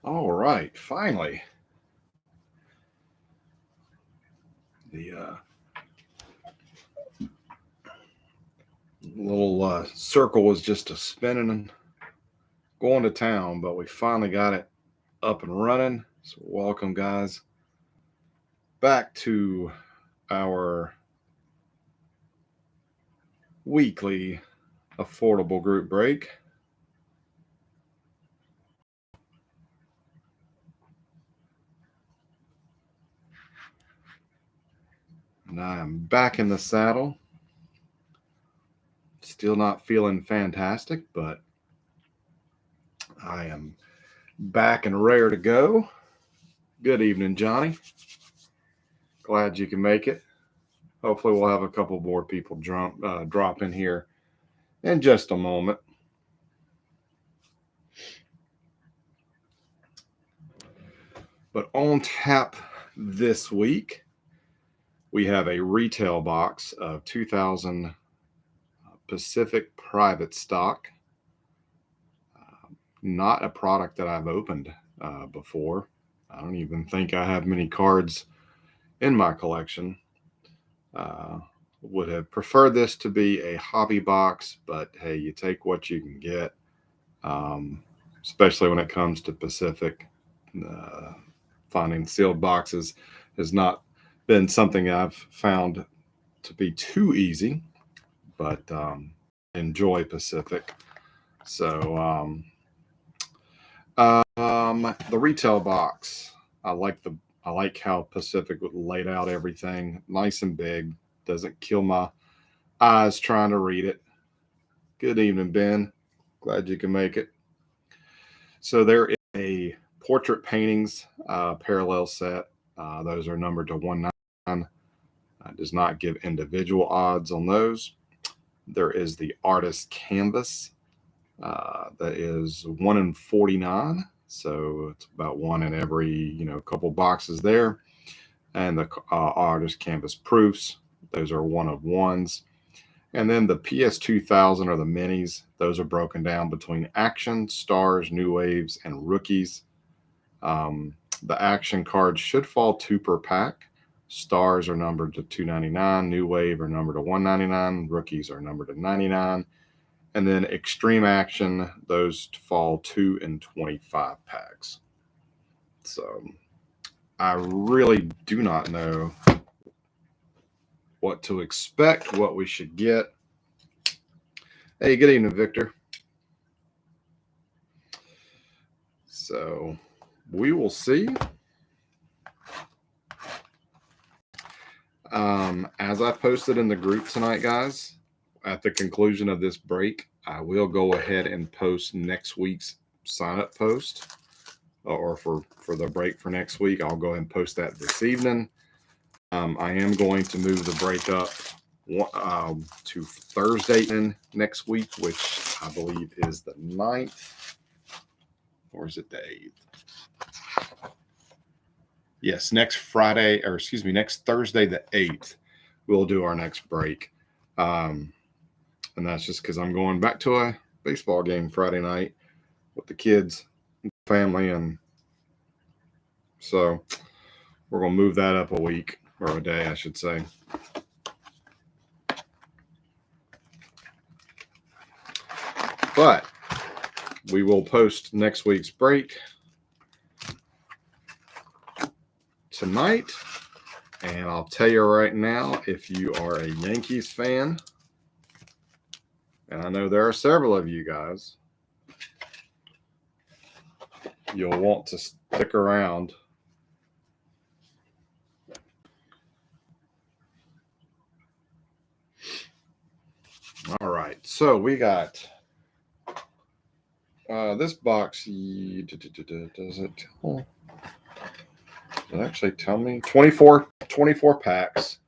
All right, finally. The little circle was just a spinning and going to town, but we finally got it up and running. So, welcome, guys, back to our weekly affordable group break. And I am back in the saddle. Still not feeling fantastic, but I am back and rare to go. Good evening, Johnny. Glad you can make it. Hopefully, we'll have a couple more people drop in here in just a moment. But on tap this week, we have a retail box of 2000 Pacific Private Stock. Not a product that I've opened before. I don't even think I have many cards in my collection. Would have preferred this to be a hobby box, but hey, you take what you can get, especially when it comes to Pacific. Finding sealed boxes has not been something I've found to be too easy, but enjoy Pacific. So the retail box, I like how Pacific laid out everything nice and big. Doesn't kill my eyes trying to read it. Good evening, Ben. Glad you can make it. So there is a portrait paintings parallel set. Those are numbered to 199. Does not give individual odds on those. There is the artist canvas. That is 1 in 49. So it's about one in every couple boxes there. And the artist canvas proofs. Those are 1 of 1s. And then the PS2000 are the minis. Those are broken down between action, stars, new waves, and rookies. The action cards should fall 2 per pack. Stars are numbered to 299. New wave are numbered to 199. Rookies are numbered to 99. And then extreme action, those fall 2 in 25 packs. So I really do not know what to expect, what we should get. Hey, good evening, Victor. So we will see. As I posted in the group tonight, guys, at the conclusion of this break, I will go ahead and post next week's sign up post, or for the break for next week. I'll go ahead and post that this evening. I am going to move the break up to Thursday in next week, which I believe is the 9th, or is it the 8th? Yes, next Thursday, the 8th, we'll do our next break. And that's just because I'm going back to a baseball game Friday night with the kids, family, and so we're going to move that up a week, or a day, I should say. But we will post next week's break tonight. And I'll tell you right now, if you are a Yankees fan, and I know there are several of you guys, you'll want to stick around. All right, so we got this box. Does it actually tell me? 24 packs,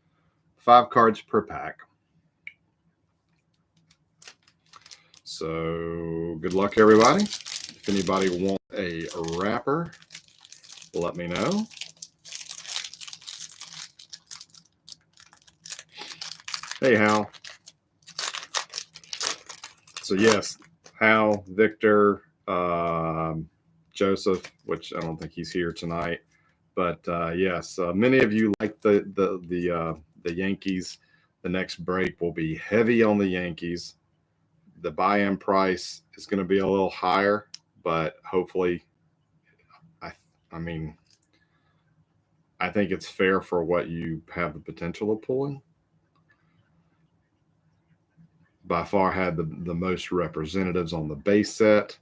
5 cards per pack. So good luck, everybody. If anybody wants a wrapper, let me know. Hey, Hal. So yes, Hal, Victor, Joseph, which I don't think he's here tonight. But yes, many of you like the Yankees. The next break will be heavy on the Yankees. The buy-in price is going to be a little higher, but hopefully, I I mean, I think it's fair for what you have the potential of pulling. By far had the most representatives on the base set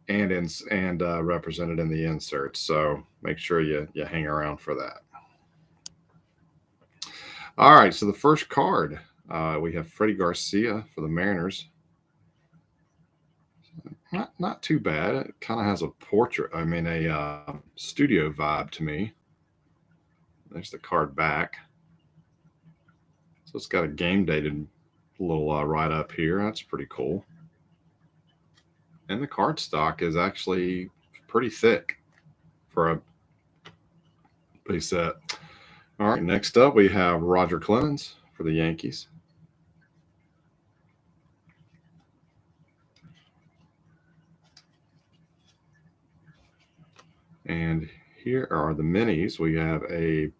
and represented in the inserts. So make sure you hang around for that. All right, so the first card, we have Freddie Garcia for the Mariners. Not too bad. It kind of has a portrait. I mean, a studio vibe to me. There's the card back. So it's got a game dated little write up here. That's pretty cool. And the card stock is actually pretty thick for a base set. All right, next up we have Roger Clemens for the Yankees. And here are the minis. We have a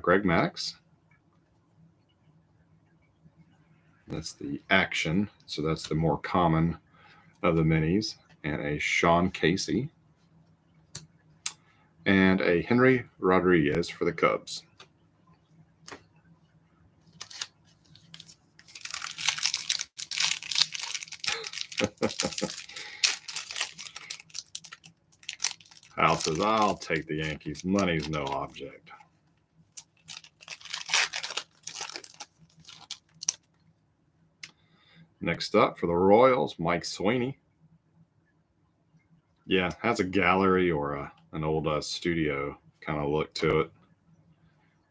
Greg Maddux. That's the action, so that's the more common of the minis. And a Sean Casey. And a Henry Rodriguez for the Cubs. Hal says, I'll take the Yankees. Money's no object. Next up for the Royals, Mike Sweeney. Yeah, has a gallery or an old studio kind of look to it.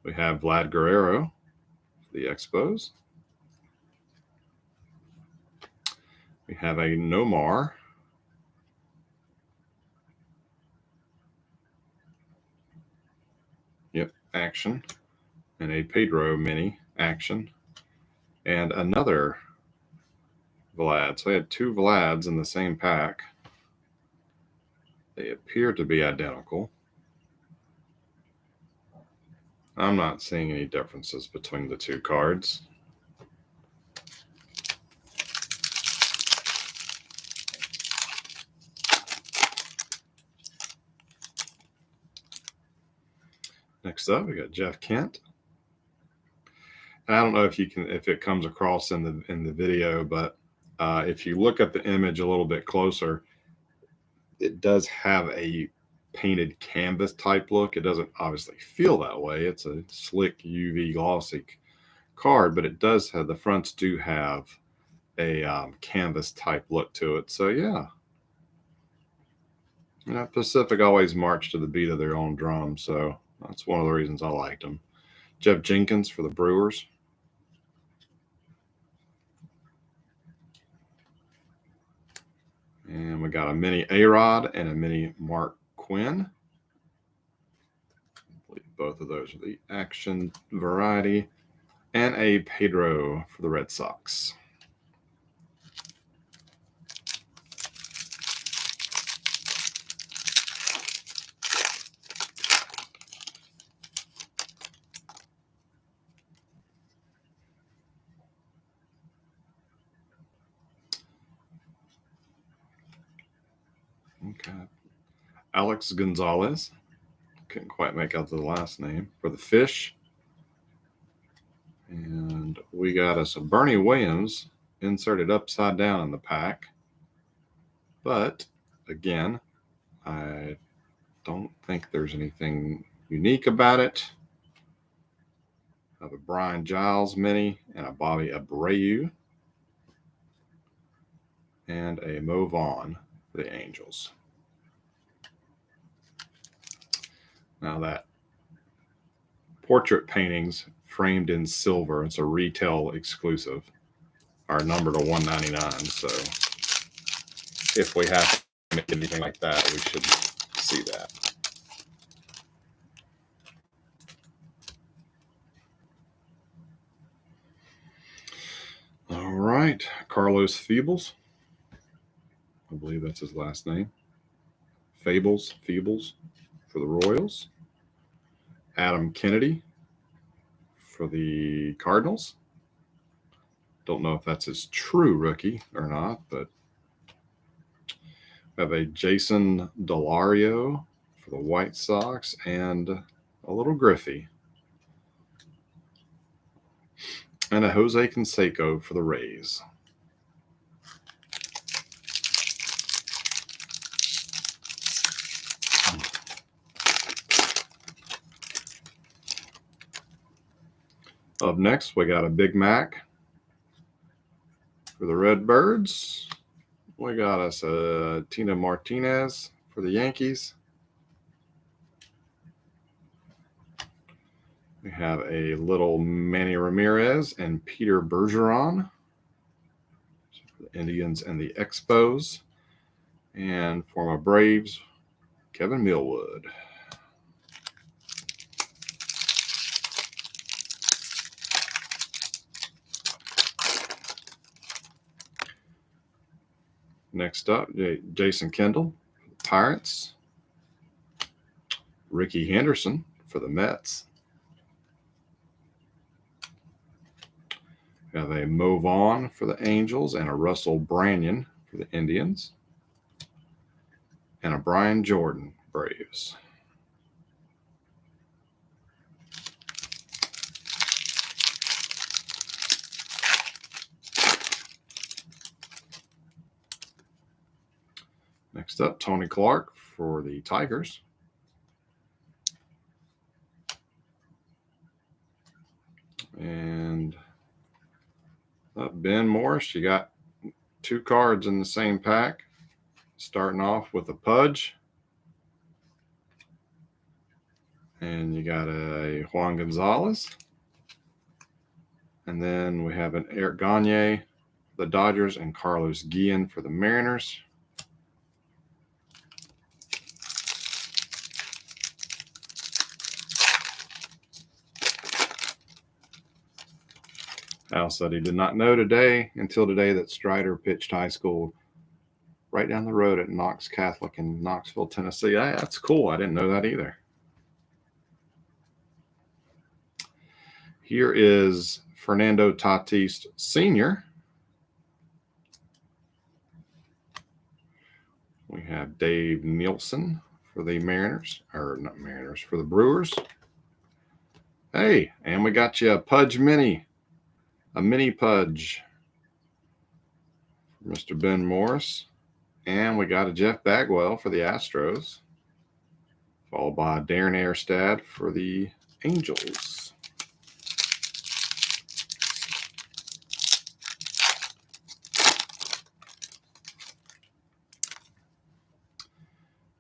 We have Vlad Guerrero for the Expos. We have a Nomar. Yep, action. And a Pedro mini action. And another Vlad. So I had two Vlads in the same pack. They appear to be identical. I'm not seeing any differences between the two cards. Next up, we got Jeff Kent. And I don't know if it comes across in the video, but if you look at the image a little bit closer, it does have a painted canvas type look. It doesn't obviously feel that way. It's a slick UV glossy card, but it does have, the fronts do have a canvas type look to it. So yeah, Pacific always march to the beat of their own drum. So that's one of the reasons I liked them. Jeff Jenkins for the Brewers. And we got a mini A-Rod and a mini Mark Quinn. I believe both of those are the action variety. And a Pedro for the Red Sox. Okay. Alex Gonzalez. Couldn't quite make out the last name. For the Fish. And we got us a Bernie Williams inserted upside down in the pack. But, again, I don't think there's anything unique about it. I have a Brian Giles mini and a Bobby Abreu. And a Mo Vaughn for the Angels. Now that portrait paintings framed in silver, it's a retail exclusive, are numbered to $199. So if we have to make anything like that, we should see that. All right, Carlos Feebles. I believe that's his last name. Feebles for the Royals. Adam Kennedy for the Cardinals. Don't know if that's his true rookie or not, but we have a Jason Delario for the White Sox and a little Griffey. And a Jose Canseco for the Rays. Up next, we got a Big Mac for the Redbirds. We got us a Tina Martinez for the Yankees. We have a little Manny Ramirez and Peter Bergeron for the Indians and the Expos. And for my Braves, Kevin Millwood. Next up, Jason Kendall, Pirates. Ricky Henderson for the Mets. We have a Mo Vaughn for the Angels and a Russell Branyan for the Indians. And a Brian Jordan, Braves. Next up, Tony Clark for the Tigers. And Ben Morris, you got 2 cards in the same pack. Starting off with a Pudge. And you got a Juan Gonzalez. And then we have an Eric Gagne for the Dodgers and Carlos Guillen for the Mariners. Al said he did not know until today that Strider pitched high school right down the road at Knox Catholic in Knoxville, Tennessee. That's cool. I didn't know that either. Here is Fernando Tatis Sr. We have Dave Nielsen for the for the Brewers. Hey, and we got you a Pudge Mini. A mini Pudge for Mr. Ben Morris. And we got a Jeff Bagwell for the Astros. Followed by Darren Erstad for the Angels.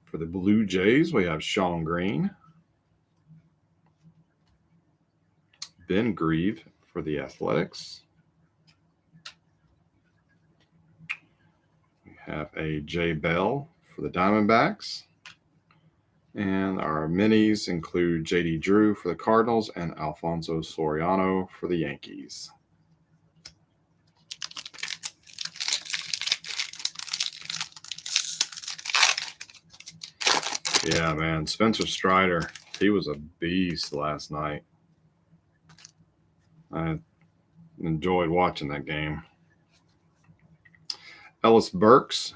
For the Blue Jays, we have Sean Green. Ben Grieve for the Athletics. We have a Jay Bell for the Diamondbacks. And our minis include J.D. Drew for the Cardinals and Alfonso Soriano for the Yankees. Yeah, man, Spencer Strider, he was a beast last night. I enjoyed watching that game. Ellis Burks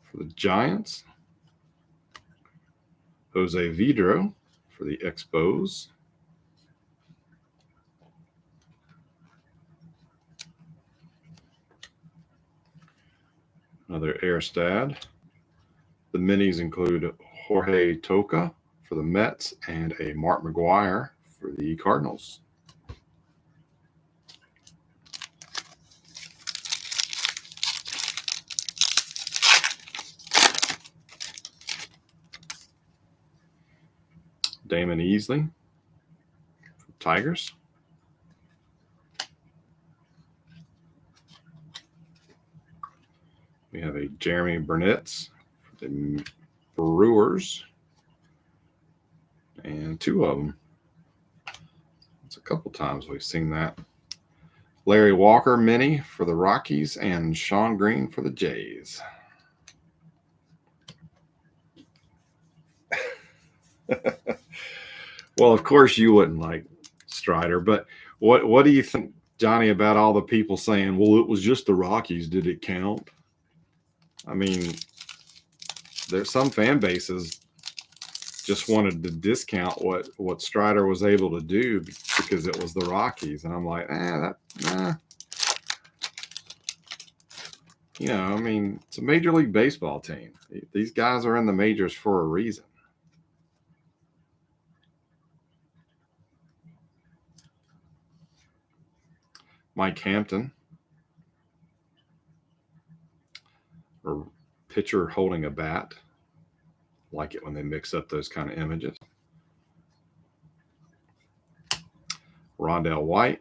for the Giants. Jose Vidro for the Expos. Another Erstad. The minis include Jorge Toca for the Mets and a Mark McGuire for the Cardinals. Damon Easley for Tigers. We have a Jeremy Burnett for the Brewers. And 2 of them. It's a couple times we've seen that. Larry Walker mini for the Rockies and Sean Green for the Jays. Well, of course you wouldn't like Strider, but what do you think, Johnny, about all the people saying, "Well, it was just the Rockies. Did it count?" I mean, there's some fan bases just wanted to discount what Strider was able to do because it was the Rockies, and I'm like, I mean, it's a Major League Baseball team. These guys are in the majors for a reason. Mike Hampton, or pitcher holding a bat. Like it when they mix up those kind of images. Rondell White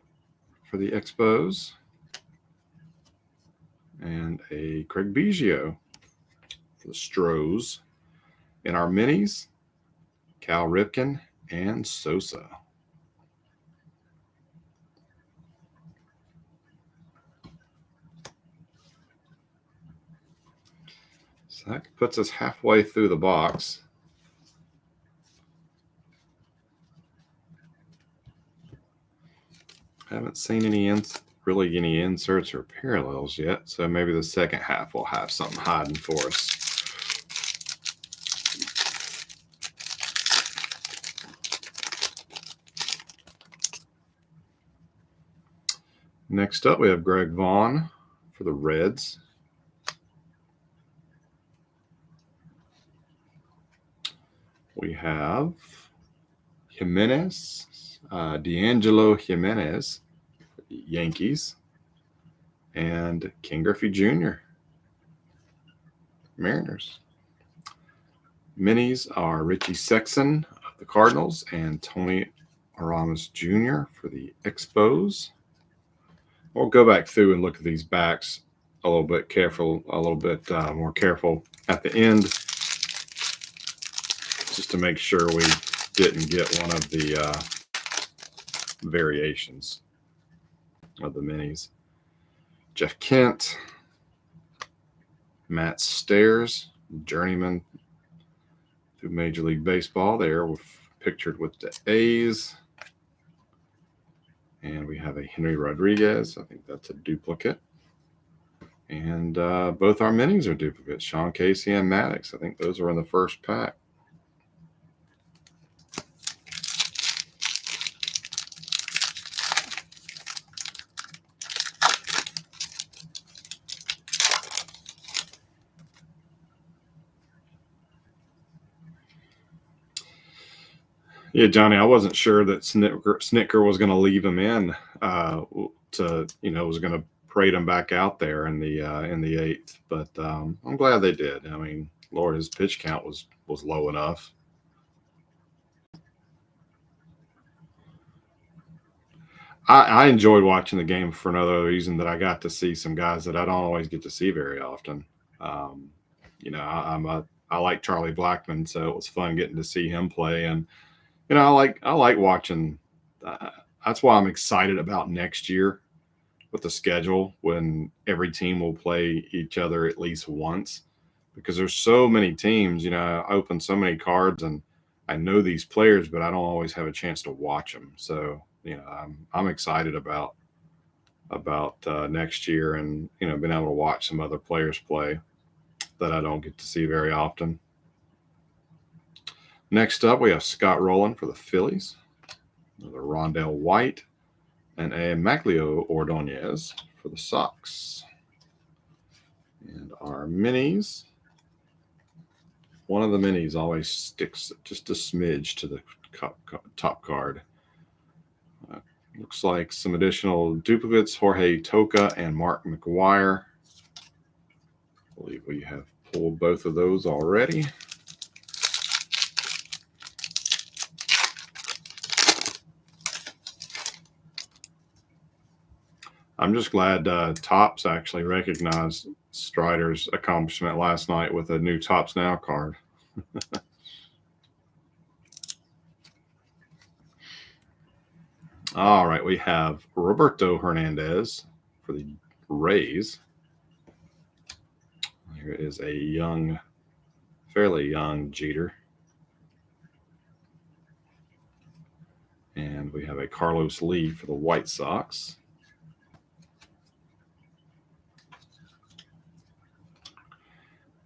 for the Expos. And a Craig Biggio for the Stros. In our minis, Cal Ripken and Sosa. So that puts us halfway through the box. Haven't seen any inserts or parallels yet, so maybe the second half will have something hiding for us. Next up, we have Greg Vaughn for the Reds. We have Jimenez, D'Angelo Jimenez, Yankees, and King Griffey Jr., Mariners. Minis are Richie Sexson of the Cardinals and Tony Aramis Jr. for the Expos. We'll go back through and look at these backs a little bit more careful at the end, just to make sure we didn't get one of the variations of the minis. Jeff Kent, Matt Stairs, journeyman through Major League Baseball. There, pictured with the A's. And we have a Henry Rodriguez. I think that's a duplicate. And both our minis are duplicates. Sean Casey and Maddox. I think those are in the first pack. Yeah, Johnny, I wasn't sure that Snitker was going to leave him in was going to parade him back out there in the eighth, but I'm glad they did. I mean, Lord, his pitch count was low enough. I enjoyed watching the game for another reason, that I got to see some guys that I don't always get to see very often. I like Charlie Blackmon, so it was fun getting to see him play, and I like watching. That's why I'm excited about next year with the schedule, when every team will play each other at least once, because there's so many teams. I open so many cards, and I know these players, but I don't always have a chance to watch them. So I'm excited about next year, and being able to watch some other players play that I don't get to see very often. Next up, we have Scott Rowland for the Phillies, another Rondell White, and a Maglio Ordonez for the Sox. And our minis, one of the minis always sticks just a smidge to the top card. Looks like some additional duplicates, Jorge Toca and Mark McGwire. I believe we have pulled both of those already. I'm just glad Topps actually recognized Strider's accomplishment last night with a new Topps Now card. All right, we have Roberto Hernandez for the Rays. Here is a fairly young Jeter. have a Carlos Lee for the White Sox.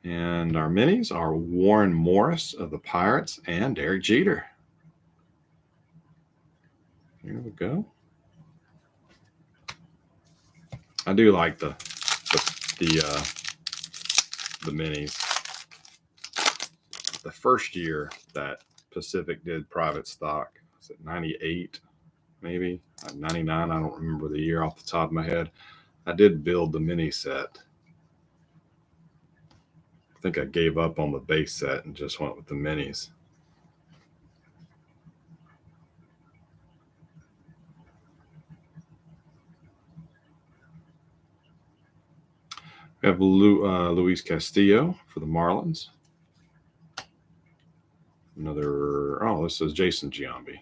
And our minis are Warren Morris of the Pirates and Derek Jeter. Here we go. I do like the minis. The first year that Pacific did private stock, was it 98, maybe 99? I don't remember the year off the top of my head. I did build the mini set. I think I gave up on the base set and just went with the minis. We have Luis Castillo for the Marlins. This is Jason Giambi.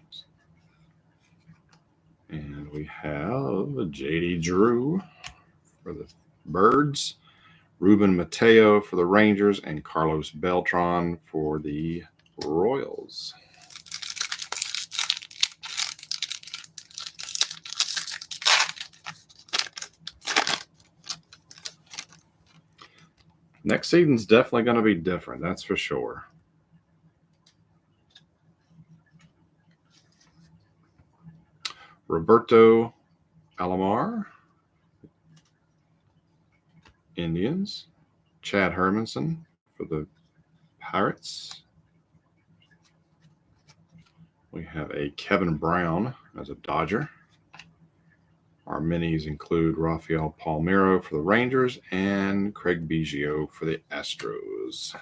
And we have J.D. Drew for the Birds, Ruben Mateo for the Rangers, and Carlos Beltran for the Royals. Next season's definitely going to be different, that's for sure. Roberto Alomar, Indians. Chad Hermanson for the Pirates. We have a Kevin Brown as a Dodger. Our minis include Rafael Palmeiro for the Rangers and Craig Biggio for the Astros.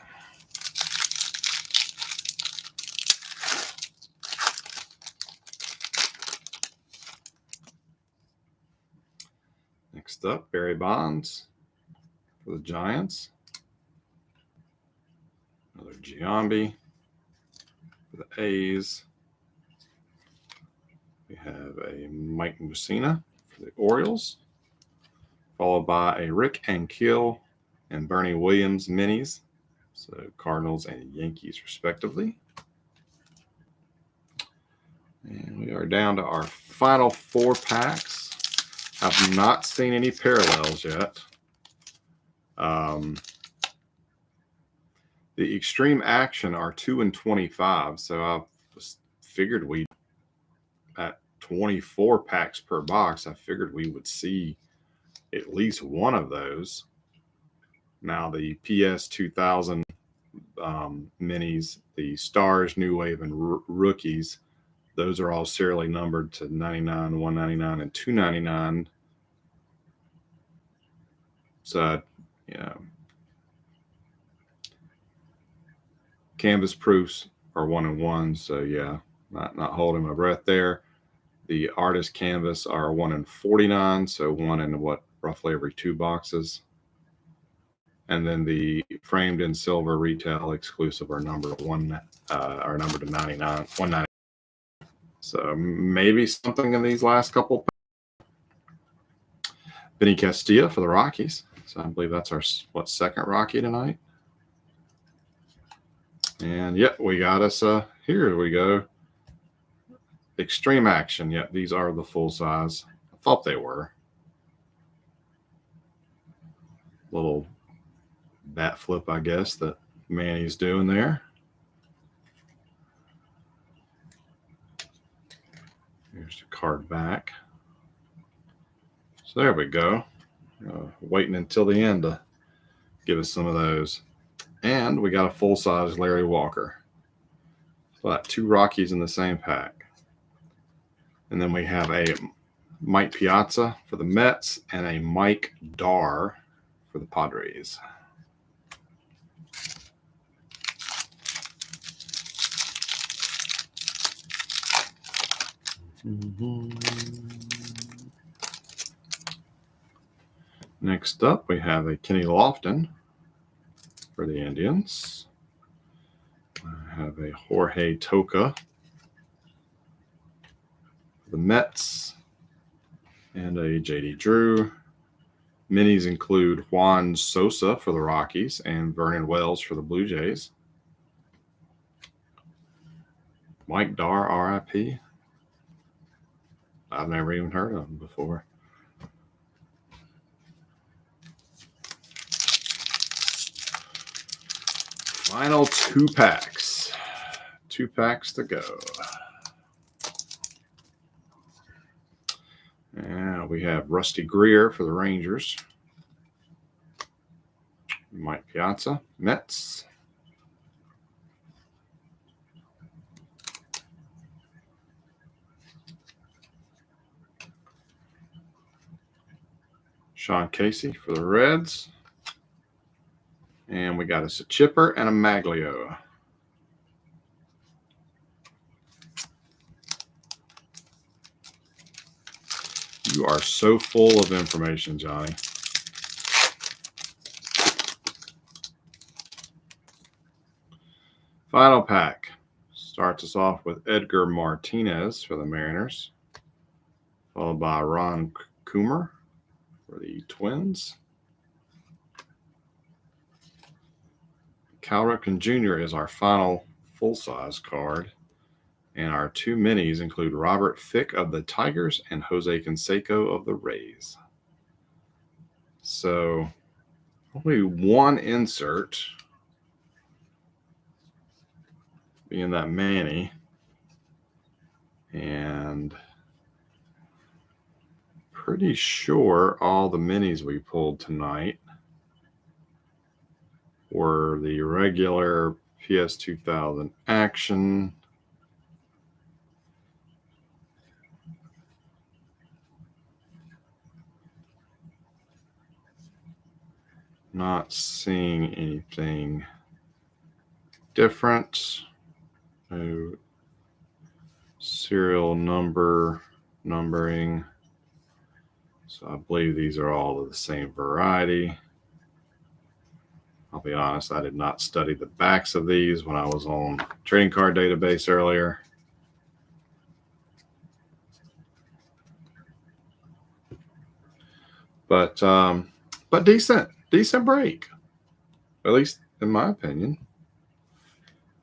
Next up, Barry Bonds for the Giants. Another Giambi for the A's. We have a Mike Mussina for the Orioles, followed by a Rick Ankiel and Bernie Williams minis, so Cardinals and Yankees respectively. And we are down to our final 4 packs. I've not seen any parallels yet. The Extreme Action are 2 and 25, so I figured at 24 packs per box, I figured we would see at least one of those. Now the PS 2000 minis, the Stars, New Wave, and Rookies, those are all serially numbered to 99, 199, and 299. So, canvas proofs are 1 and 1. So yeah, not holding my breath there. The artist canvas are 1 in 49. So 1 in roughly every 2 boxes. And then the framed in silver retail exclusive are numbered to 99, 199. So maybe something in these last couple. Benny Castilla for the Rockies. So I believe that's our second Rocky tonight. And yep, we got us here we go. Extreme Action. Yep, these are the full size. I thought they were. Little bat flip, I guess, that Manny's doing there. Here's the card back. So there we go. Waiting until the end to give us some of those. And we got a full-size Larry Walker. So I got 2 Rockies in the same pack. And then we have a Mike Piazza for the Mets and a Mike Dar for the Padres. Next up, we have a Kenny Lofton for the Indians. I have a Jorge Toca for the Mets and a J.D. Drew. Minis include Juan Sosa for the Rockies and Vernon Wells for the Blue Jays. Mike Dar, RIP. I've never even heard of them before. Final 2 packs. 2 packs to go. And we have Rusty Greer for the Rangers. Mike Piazza, Mets. Sean Casey for the Reds. And we got us a Chipper and a Maglio. You are so full of information, Johnny. Final pack starts us off with Edgar Martinez for the Mariners, followed by Ron Coomer for the Twins. Cal Ripken Jr. is our final full-size card. And our 2 minis include Robert Fick of the Tigers and Jose Canseco of the Rays. So only 1 insert, being that Manny. And pretty sure all the minis we pulled tonight were the regular PS 2000 action. Not seeing anything different. No serial numbering. So I believe these are all of the same variety. I'll be honest, I did not study the backs of these when I was on trading card database earlier. But decent break, at least in my opinion.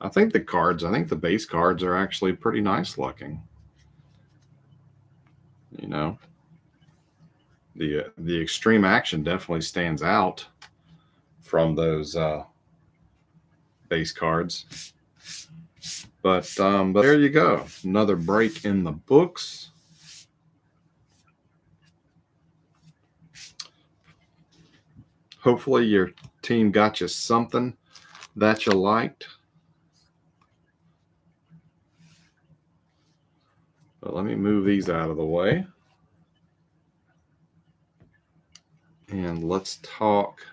I think the base cards are actually pretty nice looking. You know, the extreme action definitely stands out from those base cards. But there you go, another break in the books. Hopefully your team got you something that you liked. But let me move these out of the way. And let's talk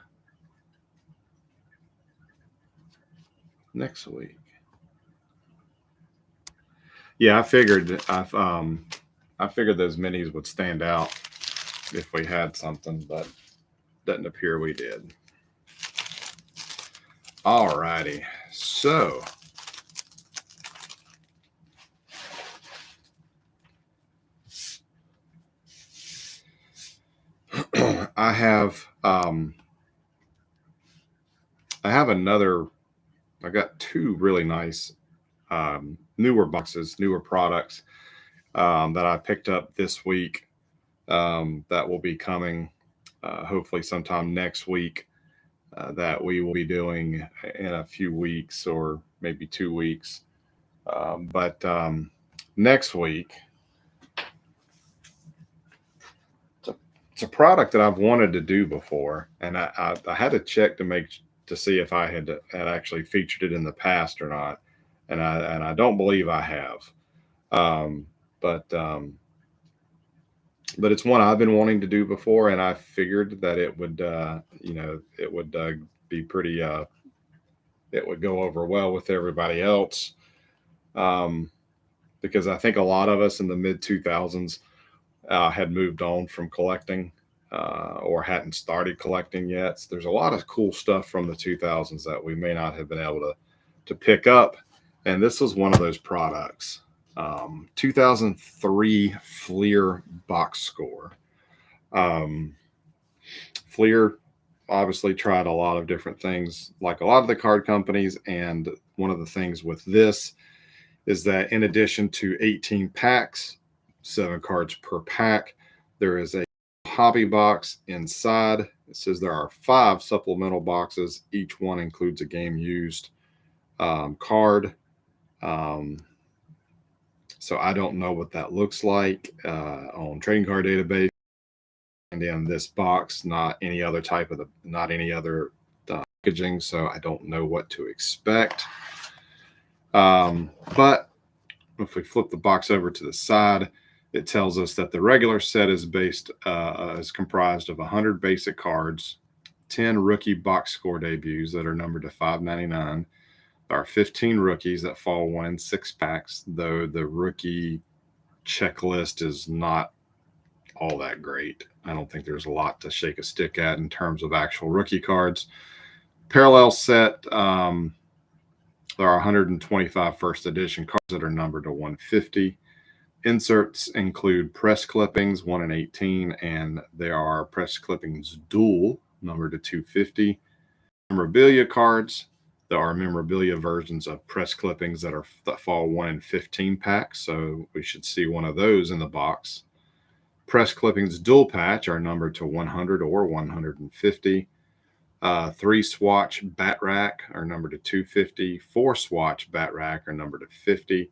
next week. Yeah, I figured those minis would stand out if we had something, but doesn't appear we did. All righty. So I got 2 really nice newer boxes, newer products that I picked up this week that will be coming hopefully sometime next week that we will be doing in a few weeks or maybe 2 weeks. But next week, it's a product that I've wanted to do before, and I had to check to see if I had actually featured it in the past or not, and I don't believe I have. But it's one I've been wanting to do before, and I figured that it would be pretty it would go over well with everybody else, because I think a lot of us in the mid 2000s had moved on from collecting or hadn't started collecting yet. So there's a lot of cool stuff from the 2000s that we may not have been able to pick up, and this was one of those products. 2003 Fleer box score. Fleer obviously tried a lot of different things, like a lot of the card companies, and one of the things with this is that in addition to 18 packs 7 cards per pack. There is a hobby box inside. It says there are 5 supplemental boxes. Each one includes a game used card. So I don't know what that looks like on trading card database. And in this box, not any other packaging. So I don't know what to expect. But if we flip the box over to the side, it tells us that the regular set is comprised of 100 basic cards, 10 rookie box score debuts that are numbered to 599. There are 15 rookies that fall 1 in 6 packs, though the rookie checklist is not all that great. I don't think there's a lot to shake a stick at in terms of actual rookie cards. Parallel set, there are 125 first edition cards that are numbered to 150. Inserts include press clippings 1 in 18, and there are press clippings dual numbered to 250. Memorabilia cards. There are memorabilia versions of press clippings that fall 1 in 15 packs, so we should see one of those in the box. Press clippings dual patch are numbered to 100 or 150. 3 swatch bat rack are numbered to 250. 4 swatch bat rack are numbered to 50.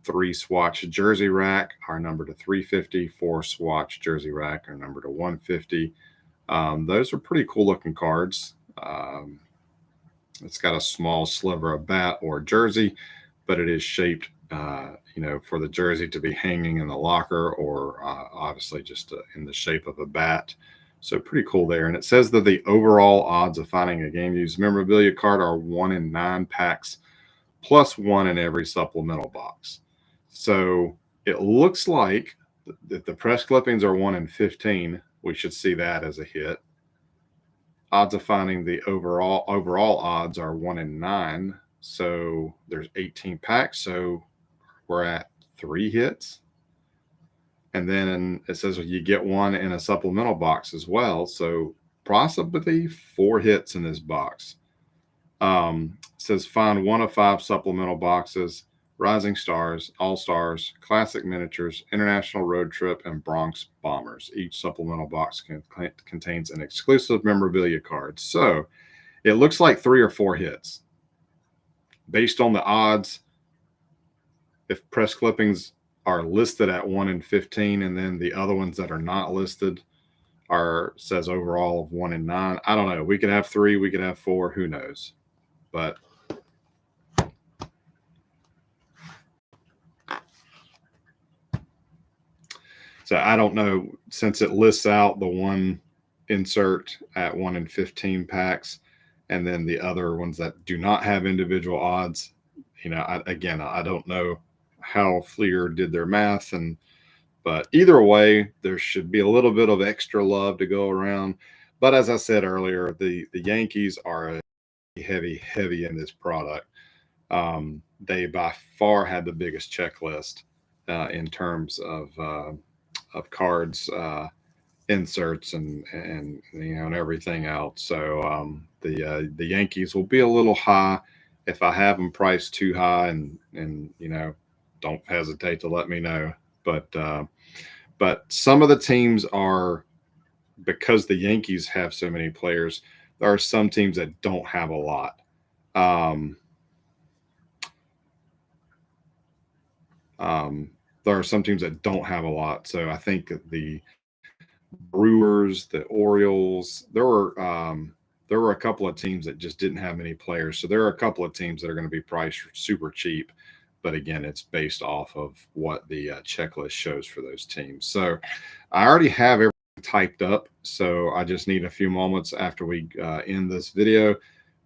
3 swatch jersey rack are numbered to 350. 4 swatch jersey rack are numbered to 150. Those are pretty cool looking cards. It's got a small sliver of bat or jersey, but it is shaped, for the jersey to be hanging in the locker or obviously just in the shape of a bat. So pretty cool there. And it says that the overall odds of finding a game used memorabilia card are 1 in 9 packs plus 1 in every supplemental box. So it looks like if the press clippings are 1 in 15, we should see that as a hit. Odds of finding the overall odds are 1 in 9. So there's 18 packs. So we're at 3 hits. And then it says you get 1 in a supplemental box as well. So possibly 4 hits in this box. It says find 1 of 5 supplemental boxes: Rising Stars, All Stars, Classic Miniatures, International Road Trip, and Bronx Bombers. Each supplemental box contains an exclusive memorabilia card. So it looks like 3 or 4 hits. Based on the odds, if press clippings are listed at 1 in 15, and then the other ones that are not listed says overall of 1 in 9. I don't know. We could have 3, we could have 4, who knows? But so I don't know, since it lists out the one insert at 1 in 15 packs, and then the other ones that do not have individual odds. I don't know how Fleer did their math, but either way, there should be a little bit of extra love to go around. But as I said earlier, the Yankees are heavy in this product. They by far had the biggest checklist in terms of cards, inserts, and everything else. So the Yankees will be a little high. If I have them priced too high, and don't hesitate to let me know. But some of the teams are, because the Yankees have so many players, there are some teams that don't have a lot. There are some teams that don't have a lot. So I think the Brewers, the Orioles, there were a couple of teams that just didn't have many players. So there are a couple of teams that are going to be priced super cheap. But again, it's based off of what the checklist shows for those teams. So I already have everything typed up. So I just need a few moments after we end this video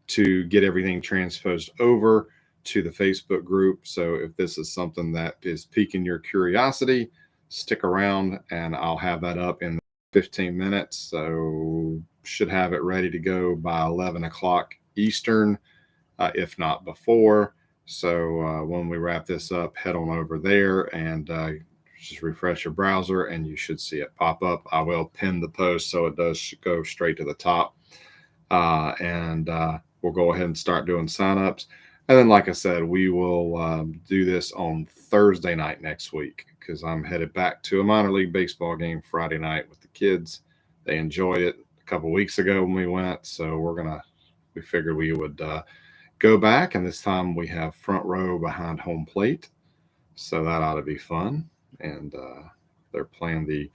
to get everything transposed over to the Facebook group. So if this is something that is piquing your curiosity, stick around and I'll have that up in 15 minutes. So should have it ready to go by 11 o'clock Eastern, if not before. So when we wrap this up, head on over there and just refresh your browser and you should see it pop up. I will pin the post so it does go straight to the top. And we'll go ahead and start doing signups. And then, like I said, we will do this on Thursday night next week because I'm headed back to a minor league baseball game Friday night with the kids. They enjoyed it a couple weeks ago when we went, so we figured we would go back, and this time we have front row behind home plate, so that ought to be fun. And they're playing the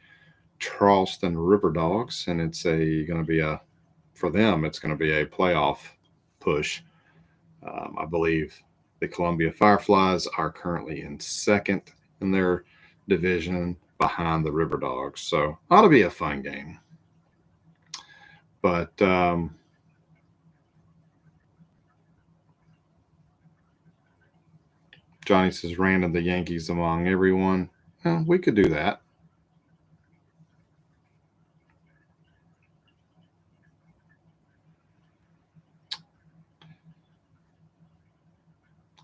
Charleston River Dogs, and it's going to be for them, it's going to be a playoff push. I believe the Columbia Fireflies are currently in second in their division behind the River Dogs. So ought to be a fun game. But Johnny says random the Yankees among everyone. Well, we could do that.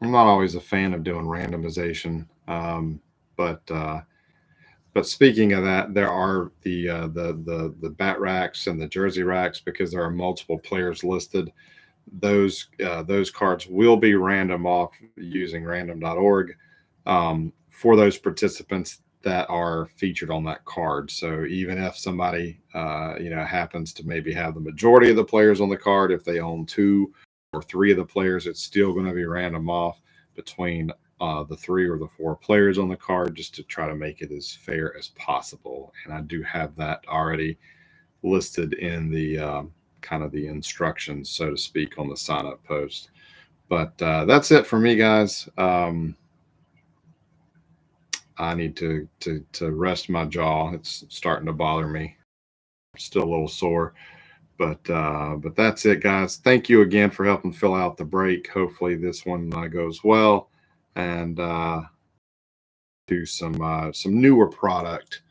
I'm not always a fan of doing randomization, but speaking of that, there are the bat racks and the jersey racks because there are multiple players listed. Those cards will be random off using random.org for those participants that are featured on that card. So even if somebody happens to maybe have the majority of the players on the card, if they own 2 or 3 of the players, it's still going to be random off between the 3 or the 4 players on the card, just to try to make it as fair as possible. And I do have that already listed in the kind of the instructions, so to speak, on the sign up post. But that's it for me, guys. I need to rest my jaw. It's starting to bother me. I'm still a little sore. But that's it, guys. Thank you again for helping fill out the break. Hopefully this one goes well, and do some newer product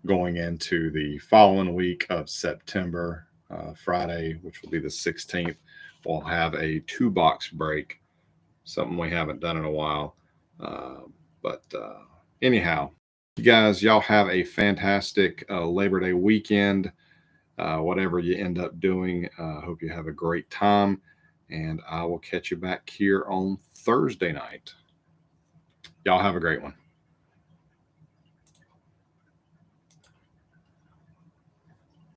going into the following week of September. Friday, which will be the 16th, we'll have a 2-box break, something we haven't done in a while. But anyhow, you guys, y'all have a fantastic Labor Day weekend. Whatever you end up doing, hope you have a great time. And I will catch you back here on Thursday night. Y'all have a great one.